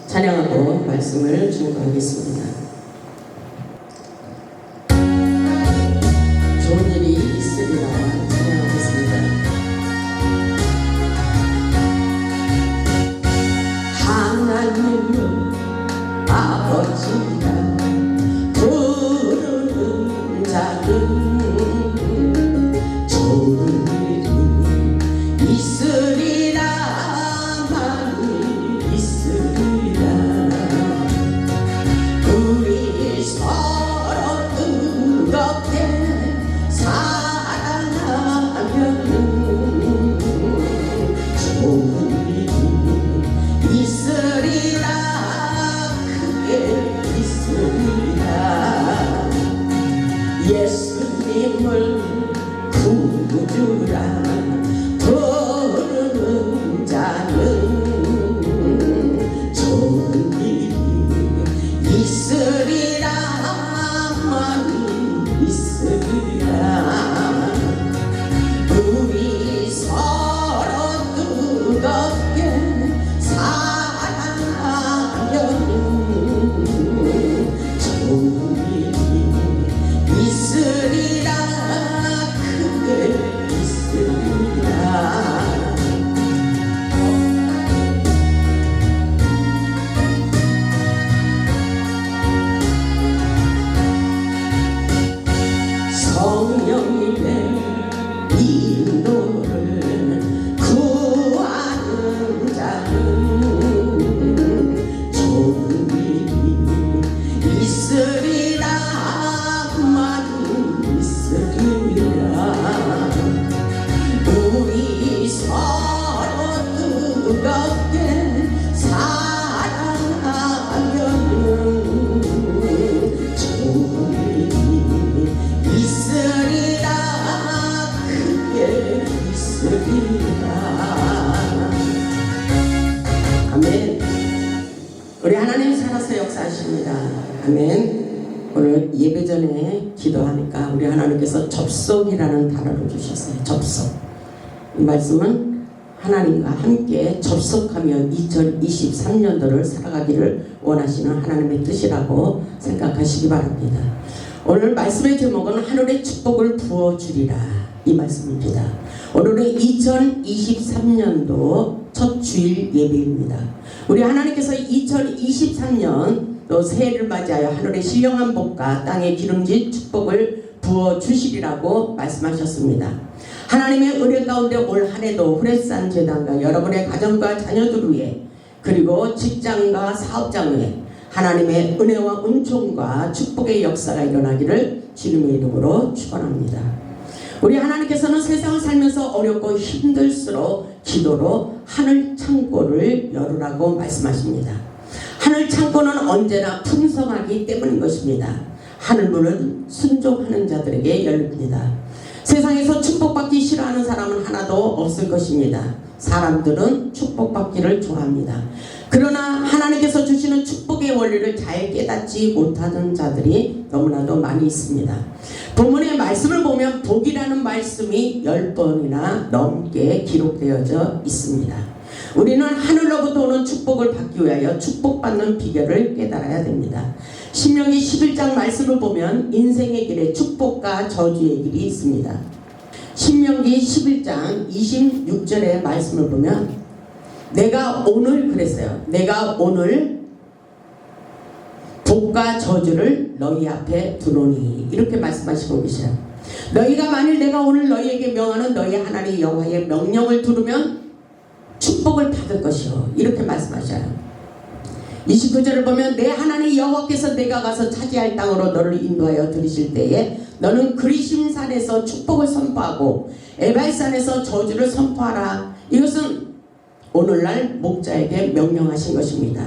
찬양하고 말씀을 증거하겠습니다. 좋은 일이 있으리라 찬양하겠습니다. 하나님은 아버지라 부르는 자는 좋은 일이 있으리라 많이 있으리라. 우리 서로 뜨겁게 사랑하면 좋은 일이 있으리라 크게 있으리라. 예수님을 구주라 부르는 자는 좋은 일이 있으리라 많이 있으리라. 우리 서로 뜨겁게 사랑하면 좋은 일이 있으리라 크게 있으리라. 성령님의 인도를 구하는 자는 좋은 일이 있으리라 많이 있으리라. 우리 서로 뜨겁게 사랑하면 좋은 일이 있으리라 크게 있으리라. 아멘. 우리 하나님 살아서 역사하십니다. 아멘. 오늘 예배 전에 기도하니까 우리 하나님께서 접속이라는 단어를 주셨어요. 접속. 이 말씀은 하나님과 함께 접속하며 2023년도를 살아가기를 원하시는 하나님의 뜻이라고 생각하시기 바랍니다. 오늘 말씀의 제목은 하늘의 축복을 부어주리라 이 말씀입니다. 오늘은 2023년도 첫 주일 예배입니다. 우리 하나님께서 2023년 또 새해를 맞이하여 하늘의 신령한 복과 땅의 기름진 축복을 부어주시리라고 말씀하셨습니다. 하나님의 은혜 가운데 올 한해도 후레산 재단과 여러분의 가정과 자녀들 위해 그리고 직장과 사업장 위에 하나님의 은혜와 은총과 축복의 역사가 일어나기를 주님의 이름으로 축원합니다. 우리 하나님께서는 세상을 살면서 어렵고 힘들수록 기도로 하늘 창고를 열으라고 말씀하십니다. 하늘 창고는 언제나 풍성하기 때문인 것입니다. 하늘문은 순종하는 자들에게 열립니다. 세상에서 축복받기 싫어하는 사람은 하나도 없을 것입니다. 사람들은 축복받기를 좋아합니다. 그러나 하나님께서 주시는 축복의 원리를 잘 깨닫지 못하는 자들이 너무나도 많이 있습니다. 본문의 말씀을 보면 복이라는 말씀이 10번이나 넘게 기록되어져 있습니다. 우리는 하늘로부터 오는 축복을 받기 위하여 축복받는 비결을 깨달아야 됩니다. 신명기 11장 말씀을 보면 인생의 길에 축복과 저주의 길이 있습니다. 신명기 11장 26절의 말씀을 보면 내가 오늘 그랬어요. 내가 오늘 복과 저주를 너희 앞에 두노니 이렇게 말씀하시고 계셔요. 너희가 만일 내가 오늘 너희에게 명하는 너희 하나님 여호와의 명령을 들으면 축복을 받을 것이요 이렇게 말씀하셔요. 29절을 보면 내 하나님 여호와께서 내가 가서 차지할 땅으로 너를 인도하여 들이실 때에 너는 그리심산에서 축복을 선포하고 에발산에서 저주를 선포하라. 이것은 오늘날 목자에게 명령하신 것입니다.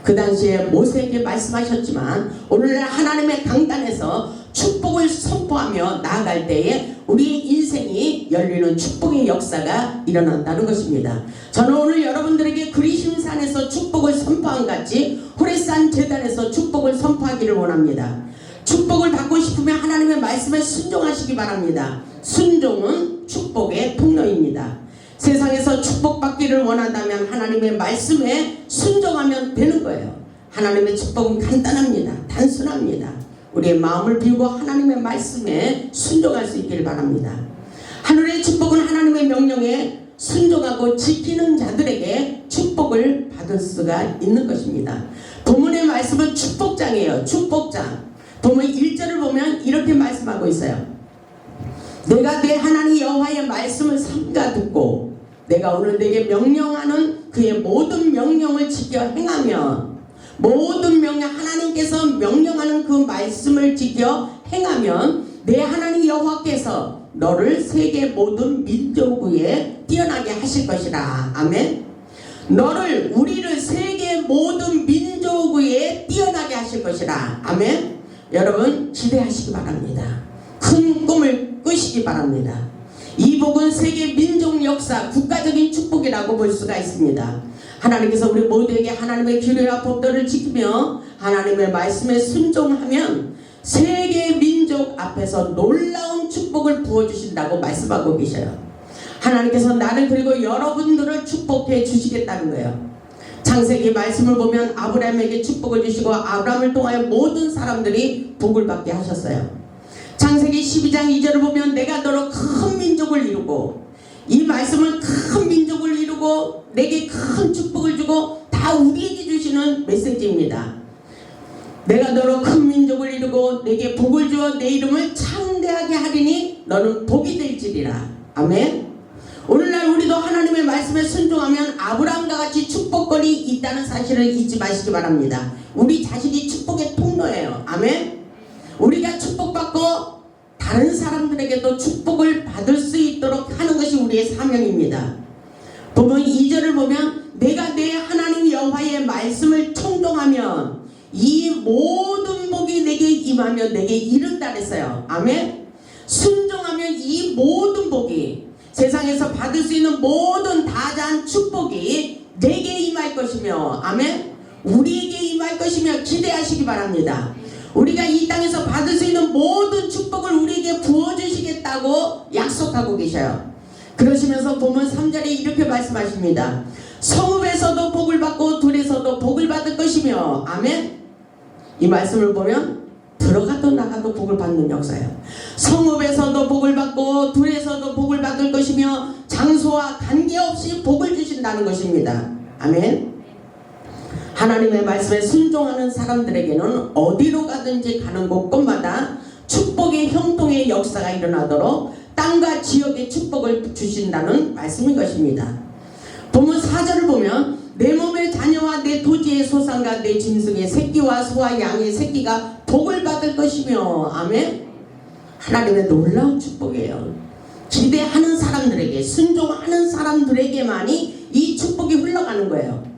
그 당시에 모세에게 말씀하셨지만 오늘날 하나님의 강단에서 축복을 선포하며 나아갈 때에 우리의 인생이 열리는 축복의 역사가 일어난다는 것입니다. 저는 오늘 여러분들에게 그리심산에서 축복을 선포한 같이 호레산 제단에서 축복을 선포하기를 원합니다. 축복을 받고 싶으면 하나님의 말씀에 순종하시기 바랍니다. 순종은 축복의 통로입니다. 세상에서 축복받기를 되기를 원한다면 하나님의 말씀에 순종하면 되는 거예요. 하나님의 축복은 간단합니다. 단순합니다. 우리의 마음을 비우고 하나님의 말씀에 순종할 수 있기를 바랍니다. 하늘의 축복은 하나님의 명령에 순종하고 지키는 자들에게 축복을 받을 수가 있는 것입니다. 본문의 말씀은 축복장이에요. 축복장. 본문 1절을 보면 이렇게 말씀하고 있어요. 내가 내 하나님 여호와의 말씀을 삼가 듣고 내가 오늘 내게 명령하는 그의 모든 명령을 지켜 행하면, 모든 명령, 하나님께서 명령하는 그 말씀을 지켜 행하면 내 하나님 여호와께서 너를 세계 모든 민족 위에 뛰어나게 하실 것이라. 아멘. 우리를 세계 모든 민족 위에 뛰어나게 하실 것이라. 아멘. 여러분 기대하시기 바랍니다. 큰 꿈을 꾸시기 바랍니다. 이 복은 세계 민족 역사 국가적인 축복이라고 볼 수가 있습니다. 하나님께서 우리 모두에게 하나님의 규례와 법도를 지키며 하나님의 말씀에 순종하면 세계 민족 앞에서 놀라운 축복을 부어주신다고 말씀하고 계셔요. 하나님께서 나를 그리고 여러분들을 축복해 주시겠다는 거예요. 창세기 말씀을 보면 아브라함에게 축복을 주시고 아브라함을 통하여 모든 사람들이 복을 받게 하셨어요. 창세기 12장 2절을 보면 내가 너로 큰 민족을 이루고, 이 말씀은 큰 민족을 이루고 내게 큰 축복을 주고 다 우리에게 주시는 메시지입니다. 내가 너로 큰 민족을 이루고 내게 복을 주어 내 이름을 창대하게 하리니 너는 복이 될지리라. 아멘. 오늘날 우리도 하나님의 말씀에 순종하면 아브라함과 같이 축복권이 있다는 사실을 잊지 마시기 바랍니다. 우리 자신이 축복의 통로예요. 아멘. 우리가 축복받고 다른 사람들에게도 축복을 받을 수 있도록 하는 것이 우리의 사명입니다. 본문 2절을 보면 내가 내 하나님 여호와의 말씀을 청종하면 이 모든 복이 내게 임하며 내게 이른다 그랬어요. 아멘. 순종하면 이 모든 복이, 세상에서 받을 수 있는 모든 다자한 축복이 내게 임할 것이며, 아멘, 우리에게 임할 것이며 기대하시기 바랍니다. 우리가 이 땅에서 받을 수 있는 모든 축복을 우리에게 부어주시겠다고 약속하고 계셔요. 그러시면서 본문 3절에 이렇게 말씀하십니다. 성읍에서도 복을 받고 들에서도 복을 받을 것이며, 아멘. 이 말씀을 보면 들어가도 나가도 복을 받는 역사예요. 성읍에서도 복을 받고 들에서도 복을 받을 것이며 장소와 관계없이 복을 주신다는 것입니다. 아멘. 하나님의 말씀에 순종하는 사람들에게는 어디로 가든지 가는 곳곳마다 축복의 형통의 역사가 일어나도록 땅과 지역의 축복을 주신다는 말씀인 것입니다. 본문 4절을 보면 내 몸의 자녀와 내 토지의 소산과 내 짐승의 새끼와 소와 양의 새끼가 복을 받을 것이며, 아멘. 하나님의 놀라운 축복이에요. 기대하는 사람들에게, 순종하는 사람들에게만이 이 축복이 흘러가는 거예요.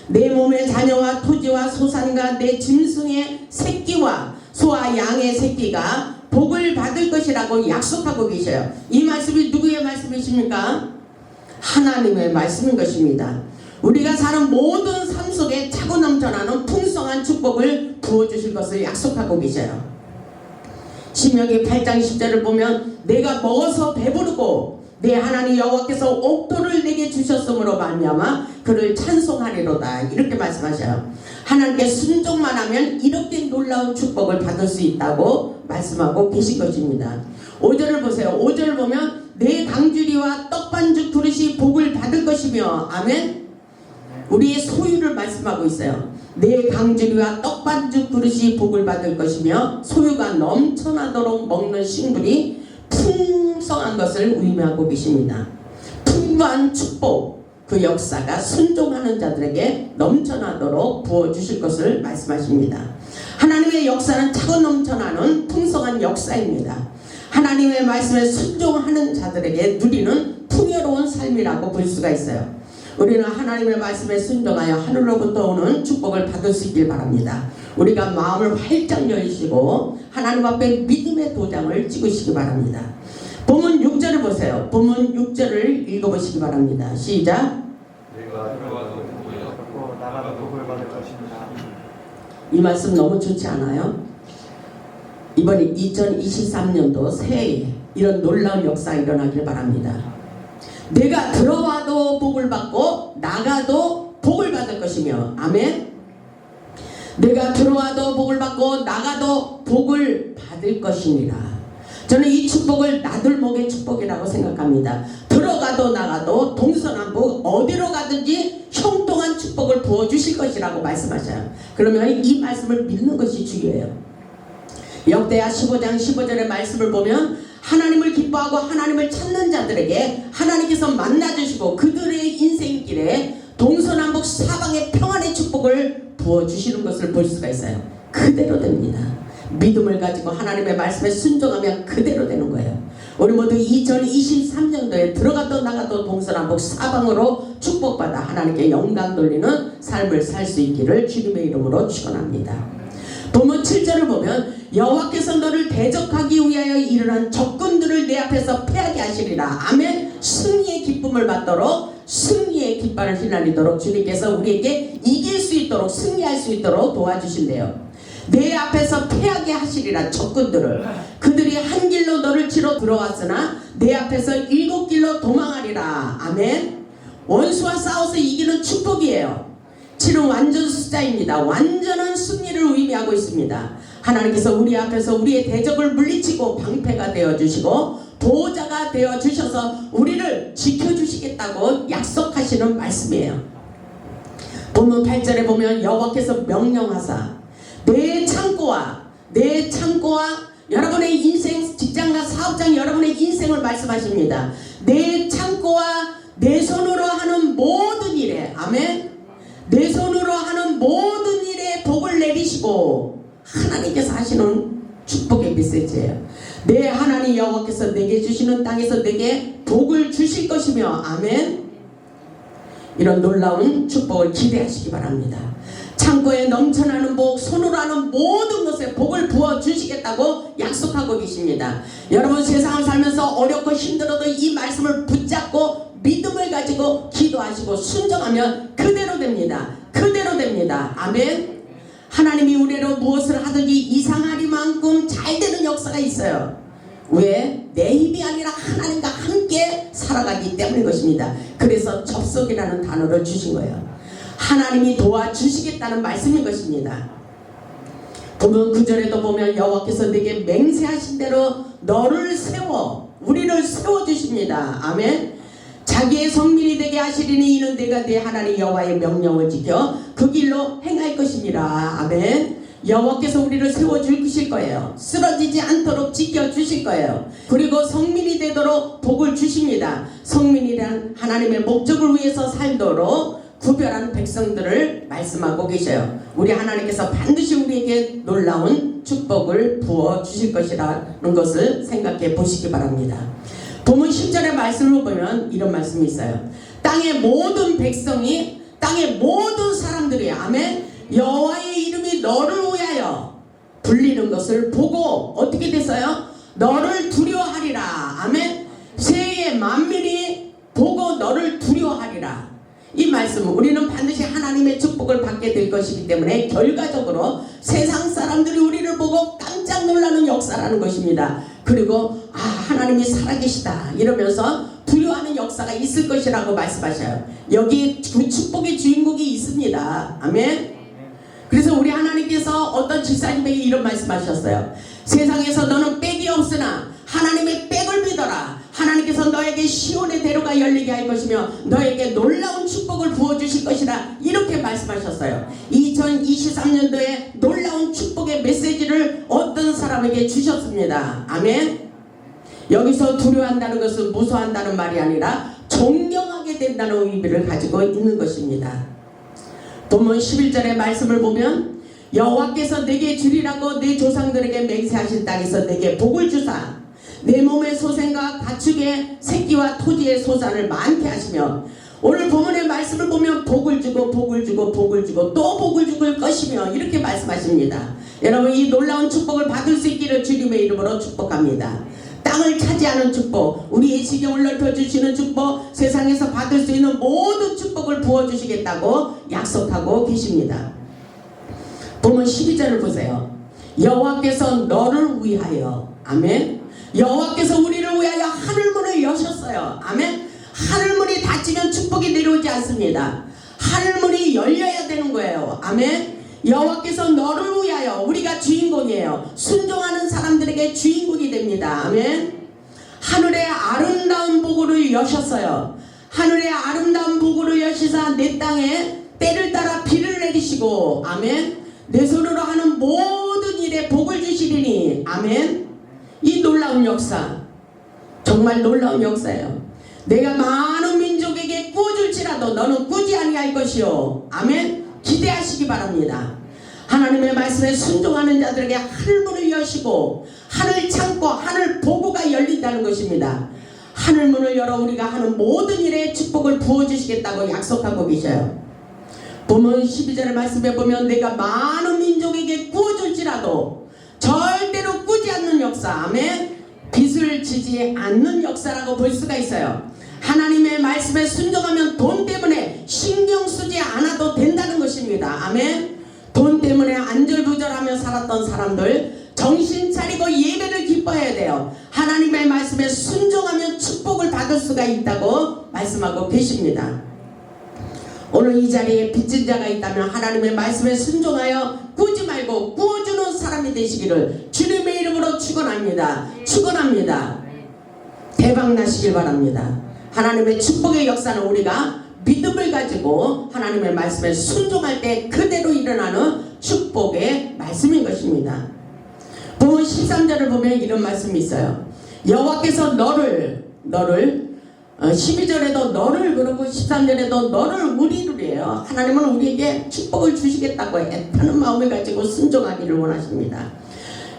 내 몸의 자녀와 토지와 소산과 내 짐승의 새끼와 소와 양의 새끼가 복을 받을 것이라고 약속하고 계셔요. 이 말씀이 누구의 말씀이십니까? 하나님의 말씀인 것입니다. 우리가 사는 모든 삶 속에 차고 넘쳐나는 풍성한 축복을 부어주실 것을 약속하고 계셔요. 신명기 8장 10절을 보면 내가 먹어서 배부르고 내 하나님 여호와께서 옥토를 내게 주셨으므로 말미암아 그를 찬송하리로다, 이렇게 말씀하셔요. 하나님께 순종만 하면 이렇게 놀라운 축복을 받을 수 있다고 말씀하고 계신 것입니다. 5절을 보세요. 5절을 보면 내 강주리와 떡반죽 그릇이 복을 받을 것이며, 아멘. 우리의 소유를 말씀하고 있어요. 내 강주리와 떡반죽 그릇이 복을 받을 것이며 소유가 넘쳐나도록 먹는 식물이 풍성한 것을 의미하고 계십니다. 풍부한 축복, 그 역사가 순종하는 자들에게 넘쳐나도록 부어주실 것을 말씀하십니다. 하나님의 역사는 차고 넘쳐나는 풍성한 역사입니다. 하나님의 말씀에 순종하는 자들에게 누리는 풍요로운 삶이라고 볼 수가 있어요. 우리는 하나님의 말씀에 순종하여 하늘로부터 오는 축복을 받을 수 있길 바랍니다. 우리가 마음을 활짝 열시고 하나님 앞에 믿음의 도장을 찍으시기 바랍니다. 본문 6절을 보세요. 본문 6절을 읽어보시기 바랍니다. 시작. 내가 들어가서 복을 나가도 복을 받을 것입니다. 이 말씀 너무 좋지 않아요? 이번에 2023년도 새해에 이런 놀라운 역사가 일어나길 바랍니다. 내가 들어와도 복을 받고 나가도 복을 받을 것이며 아멘. 내가 들어와도 복을 받고 나가도 복을 받을 것이니라. 저는 이 축복을 나들목의 축복이라고 생각합니다. 들어가도 나가도 동서남북 어디로 가든지 형통한 축복을 부어주실 것이라고 말씀하셔요. 그러면 이 말씀을 믿는 것이 중요해요. 역대하 15장 15절의 말씀을 보면 하나님을 기뻐하고 하나님을 찾는 자들에게 하나님께서 만나주시고 그들의 인생길에 동서남북 사방의 평안의 축복을 부어주시는 것을 볼 수가 있어요. 그대로 됩니다. 믿음을 가지고 하나님의 말씀에 순종하면 그대로 되는 거예요. 우리 모두 2023년도에 들어가도 나가도 동서남북 사방으로 축복받아 하나님께 영광 돌리는 삶을 살 수 있기를 주님의 이름으로 축원합니다. 본문 7절을 보면 여호와께서 너를 대적하기 위하여 일어난 적군들을 내 앞에서 패하게 하시리라. 아멘. 승리의 기쁨을 받도록 승리의 깃발을 휘날리도록 주님께서 우리에게 이길 수 있도록 승리할 수 있도록 도와주신대요. 내 앞에서 패하게 하시리라. 적군들을 그들이 한 길로 너를 치러 들어왔으나 내 앞에서 7길로 도망하리라. 아멘. 원수와 싸워서 이기는 축복이에요. 7은 완전 숫자입니다. 완전한 승리를 의미하고 있습니다. 하나님께서 우리 앞에서 우리의 대적을 물리치고 방패가 되어주시고 보호자가 되어주셔서 우리를 지켜주시겠다고 약속하시는 말씀이에요. 본문 8절에 보면 여호와께서 명령하사 내 창고와 여러분의 인생 직장과 사업장 여러분의 인생을 말씀하십니다. 내 창고와 내 손으로 하는 모든 일에 아멘. 내 손으로 하는 모든 일에 복을 내리시고 하나님께서 하시는 축복의 메시지예요. 내 하나님 여호와께서 내게 주시는 땅에서 내게 복을 주실 것이며 아멘. 이런 놀라운 축복을 기대하시기 바랍니다. 창고에 넘쳐나는 복, 손으로 하는 모든 것에 복을 부어주시겠다고 약속하고 계십니다. 여러분 세상을 살면서 어렵고 힘들어도 이 말씀을 붙잡고 믿음을 가지고 기도하시고 순종하면 그대로 됩니다. 그대로 됩니다. 아멘. 하나님이 우리로 무엇을 하든지 이상하리만큼 잘 되는 역사가 있어요. 왜? 내 힘이 아니라 하나님과 함께 살아가기 때문인 것입니다. 그래서 접속이라는 단어를 주신 거예요. 하나님이 도와주시겠다는 말씀인 것입니다. 보면 9절에도 보면 여호와께서 내게 맹세하신 대로 너를 세워 우리를 세워주십니다. 아멘. 자기의 성민이 되게 하시리니 이는 내가 내 하나님 여호와의 명령을 지켜 그 길로 행할 것이니라. 아멘. 여호와께서 우리를 세워주실 거예요. 쓰러지지 않도록 지켜주실 거예요. 그리고 성민이 되도록 복을 주십니다. 성민이란 하나님의 목적을 위해서 살도록 구별한 백성들을 말씀하고 계셔요. 우리 하나님께서 반드시 우리에게 놀라운 축복을 부어주실 것이라는 것을 생각해 보시기 바랍니다. 본문 10절의 말씀을 보면 이런 말씀이 있어요. 땅의 모든 백성이 땅의 모든 사람들이 아멘 여호와의 이름이 너를 위하여 불리는 것을 보고 어떻게 됐어요? 너를 두려워하리라. 아멘. 세계의 만민이 보고 너를 두려워하리라. 이 말씀은 우리는 반드시 하나님의 축복을 받게 될 것이기 때문에 결과적으로 세상 사람들이 우리를 보고 깜짝 놀라는 역사라는 것입니다. 그리고 하나님이 살아계시다 이러면서 두려워하는 역사가 있을 것이라고 말씀하셔요. 여기 그 축복의 주인공이 있습니다. 아멘. 그래서 우리 하나님께서 어떤 집사님에게 이런 말씀하셨어요. 세상에서 너는 빽이 없으나 하나님의 빽을 믿어라. 하나님께서 너에게 시온의 대로가 열리게 할 것이며 너에게 놀라운 축복을 부어주실 것이라 이렇게 말씀하셨어요. 2023년도에 놀라운 축복의 메시지를 어떤 사람에게 주셨습니다. 아멘. 여기서 두려워한다는 것은 무서워한다는 말이 아니라 존경하게 된다는 의미를 가지고 있는 것입니다. 본문 11절의 말씀을 보면 여호와께서 내게 주리라고 내 조상들에게 맹세하신 땅에서 내게 복을 주사 내 몸의 소생과 가축의 새끼와 토지의 소산을 많게 하시며 오늘 본문의 말씀을 보면 복을 주고 복을 주고 복을 주고 또 복을 줄 것이며 이렇게 말씀하십니다. 여러분 이 놀라운 축복을 받을 수 있기를 주님의 이름으로 축복합니다. 땅을 차지하는 축복, 우리의 지경을 넓혀주시는 축복, 세상에서 받을 수 있는 모든 축복을 부어주시겠다고 약속하고 계십니다. 본문 12절을 보세요. 여호와께서 너를 위하여 아멘. 여호와께서 우리를 위하여 하늘문을 여셨어요. 아멘. 하늘문이 닫혀 닫히면 축복이 내려오지 않습니다. 하늘문이 열려야 되는 거예요. 아멘. 여호와께서 너를 위하여, 우리가 주인공이에요. 순종하는 사람들에게 주인공이 됩니다. 아멘. 하늘의 아름다운 복을 여셨어요. 하늘의 아름다운 복을 여시사 내 땅에 때를 따라 비를 내리시고, 아멘, 내 손으로 하는 모든 일에 복을 주시리니, 아멘. 이 놀라운 역사, 정말 놀라운 역사예요. 내가 많은 민족에게 꾸어줄지라도 너는 꾸지 아니할 것이요, 아멘. 기대하시기 바랍니다. 하나님의 말씀에 순종하는 자들에게 하늘문을 여시고 하늘 창고, 하늘 보고가 열린다는 것입니다. 하늘문을 열어 우리가 하는 모든 일에 축복을 부어주시겠다고 약속하고 계셔요. 보면 12절의 말씀에 보면 내가 많은 민족에게 구워줄지라도 절대로 꾸지 않는 역사, 아멘. 빚을 지지 않는 역사라고 볼 수가 있어요. 하나님의 말씀에 순종하면 돈 때문에 신경 쓰지 않아도 된다는 것입니다. 아멘. 돈 때문에 안절부절하며 살았던 사람들 정신 차리고 예배를 기뻐해야 돼요. 하나님의 말씀에 순종하면 축복을 받을 수가 있다고 말씀하고 계십니다. 오늘 이 자리에 빚진 자가 있다면 하나님의 말씀에 순종하여 꾸지 말고 꾸어주는 사람이 되시기를 주님의 이름으로 축원합니다. 축원합니다. 대박 나시길 바랍니다. 하나님의 축복의 역사는 우리가 믿음을 가지고 하나님의 말씀에 순종할 때 그대로 일어나는 축복의 말씀인 것입니다. 보면 13절을 보면 이런 말씀이 있어요. 여호와께서 너를 12절에도 너를, 그러고 13절에도 너를 우리를 해요. 하나님은 우리에게 축복을 주시겠다고 애타는 마음을 가지고 순종하기를 원하십니다.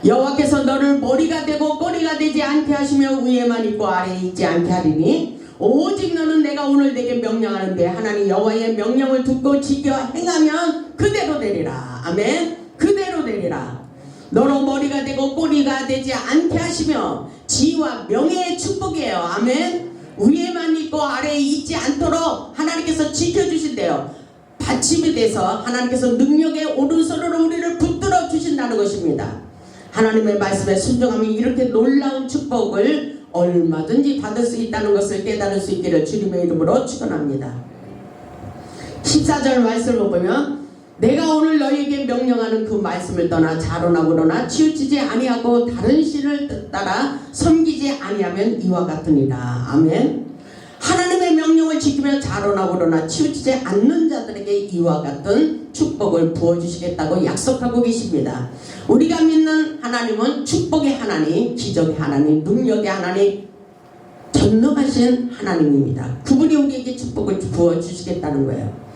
여호와께서 너를 머리가 되고 꼬리가 되지 않게 하시며 위에만 있고 아래에 있지 않게 하리니 오직 너는 내가 오늘 내게 명령하는데 하나님 여호와의 명령을 듣고 지켜 행하면 그대로 되리라. 아멘. 그대로 되리라. 너로 머리가 되고 꼬리가 되지 않게 하시며 지위와 명예의 축복이에요. 아멘. 위에만 있고 아래에 있지 않도록 하나님께서 지켜주신대요. 받침이 돼서 하나님께서 능력의 오른손으로 우리를 붙들어 주신다는 것입니다. 하나님의 말씀에 순종하면 이렇게 놀라운 축복을 얼마든지 받을 수 있다는 것을 깨달을 수 있기를 주님의 이름으로 축원합니다. 14절 말씀을 보면 내가 오늘 너희에게 명령하는 그 말씀을 떠나 자로나 우로나 치우치지 아니하고 다른 신을 따라 섬기지 아니하면 이와 같으니라. 아멘. 하나님의 명령을 지키며 자로나 우로나 치우치지 않는 자들에게 이와 같은 축복을 부어주시겠다고 약속하고 계십니다. 우리가 믿는 하나님은 축복의 하나님, 기적의 하나님, 능력의 하나님, 전능하신 하나님입니다. 그분이 우리에게 축복을 부어주시겠다는 거예요.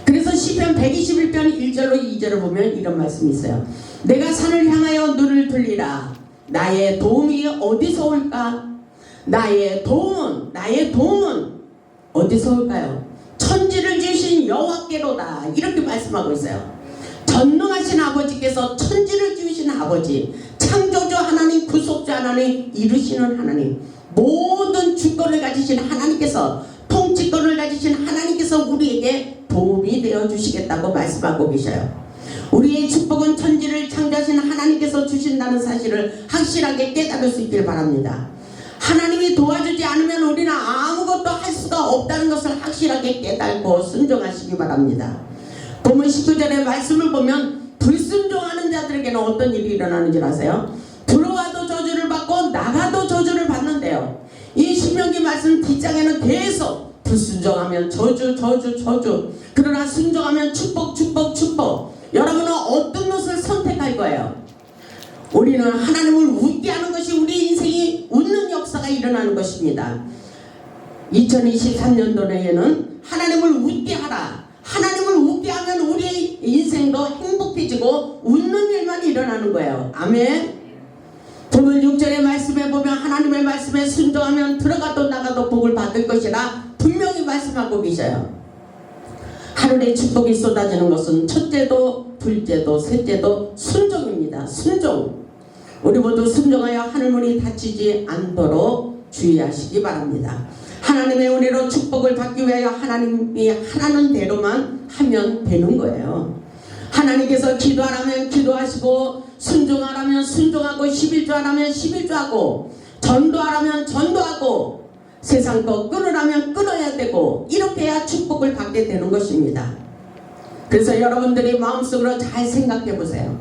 그래서 시편 121편 1절로 2절을 보면 이런 말씀이 있어요. 내가 산을 향하여 눈을 돌리라. 나의 도움이 어디서 올까? 나의 도움은 어디서 올까요? 천지를 지으신 여호와께로다. 이렇게 말씀하고 있어요. 전능하신 아버지께서 천지를 지으신 아버지, 창조주 하나님, 구속주 하나님, 이루시는 하나님, 모든 주권을 가지신 하나님께서, 통치권을 가지신 하나님께서 우리에게 도움이 되어 주시겠다고 말씀하고 계셔요. 우리의 축복은 천지를 창조하신 하나님께서 주신다는 사실을 확실하게 깨달을 수 있길 바랍니다. 하나님이 도와주지 않으면 우리는 아무것도 할 수가 없다는 것을 확실하게 깨닫고 순종하시기 바랍니다. 보면 19절의 말씀을 보면 불순종하는 자들에게는 어떤 일이 일어나는 줄 아세요? 들어와도 저주를 받고 나가도 저주를 받는데요. 이 신명기 말씀 뒷장에는 계속 불순종하면 저주. 그러나 순종하면 축복. 여러분은 어떤 것을 선택할 거예요? 우리는 하나님을 웃게 하는 것이 우리 인생이 웃는 역사가 일어나는 것입니다. 2023년도에는 하나님을 웃게 하라. 하나님을 웃게 하면 우리의 인생도 행복해지고 웃는 일만 일어나는 거예요. 아멘. 오늘 6절의 말씀에 보면 하나님의 말씀에 순종하면 들어가도 나가도 복을 받을 것이라 분명히 말씀하고 계셔요. 하늘의 축복이 쏟아지는 것은 첫째도 둘째도 셋째도 순종입니다. 순종. 우리 모두 순종하여 하늘문이 닫히지 않도록 주의하시기 바랍니다. 하나님의 은혜로 축복을 받기 위하여 하나님이 하라는 대로만 하면 되는 거예요. 하나님께서 기도하라면 기도하시고 순종하라면 순종하고 11조 하라면 11조 하고 전도하라면 전도하고 세상 거 끊으라면 끊어야 되고 이렇게 해야 축복을 받게 되는 것입니다. 그래서 여러분들이 마음속으로 잘 생각해 보세요.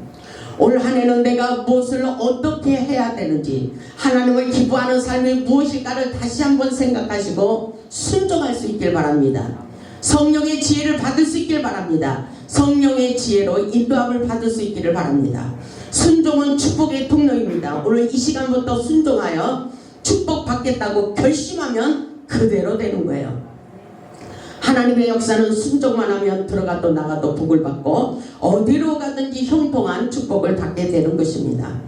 올 한 해는 내가 무엇을 어떻게 해야 되는지, 하나님을 기뻐하는 삶이 무엇일까를 다시 한번 생각하시고 순종할 수 있길 바랍니다. 성령의 지혜를 받을 수 있길 바랍니다. 성령의 지혜로 인도함을 받을 수 있기를 바랍니다. 순종은 축복의 통로입니다. 오늘 이 시간부터 순종하여 축복 받겠다고 결심하면 그대로 되는 거예요. 하나님의 역사는 순종만 하면 들어가도 나가도 복을 받고 어디로 가든지 형통한 축복을 받게 되는 것입니다.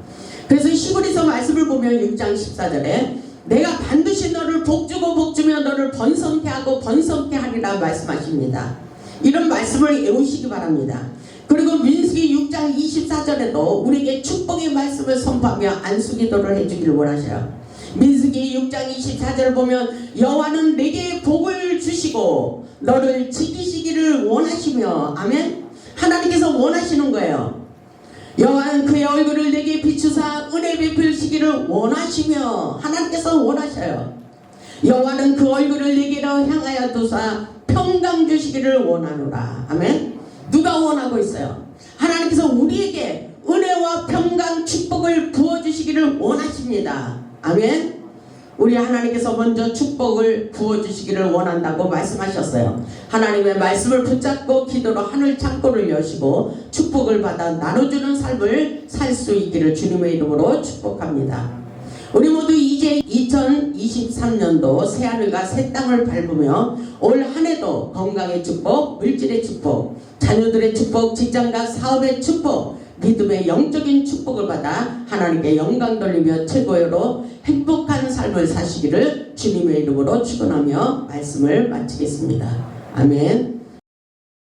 그래서 히브리서 말씀을 보면 6장 14절에 내가 반드시 너를 복주고 복주며 너를 번성케 하고 번성케 하리라 말씀하십니다. 이런 말씀을 외우시기 바랍니다. 그리고 민수기 6장 24절에도 우리에게 축복의 말씀을 선포하며 안수기도를 해주기를 원하셔요. 민수기 6장 24절을 보면 여호와는 내게 복을 주시고 너를 지키시기를 원하시며, 아멘. 하나님께서 원하시는 거예요. 여호와는 그의 얼굴을 내게 비추사 은혜 베푸시기를 원하시며, 하나님께서 원하셔요. 여호와는 그 얼굴을 내게로 향하여 두사 평강 주시기를 원하노라. 아멘. 누가 원하고 있어요? 하나님께서 우리에게 은혜와 평강 축복을 부어주시기를 원하십니다. 아멘. 우리 하나님께서 먼저 축복을 부어주시기를 원한다고 말씀하셨어요. 하나님의 말씀을 붙잡고 기도로 하늘 창고를 여시고 축복을 받아 나눠주는 삶을 살 수 있기를 주님의 이름으로 축복합니다. 우리 모두 이제 2023년도 새하늘과 새 땅을 밟으며 올 한 해도 건강의 축복, 물질의 축복, 자녀들의 축복, 직장과 사업의 축복, 믿음의 영적인 축복을 받아 하나님께 영광 돌리며 최고로 행복한 삶을 사시기를 주님의 이름으로 축원하며 말씀을 마치겠습니다. 아멘.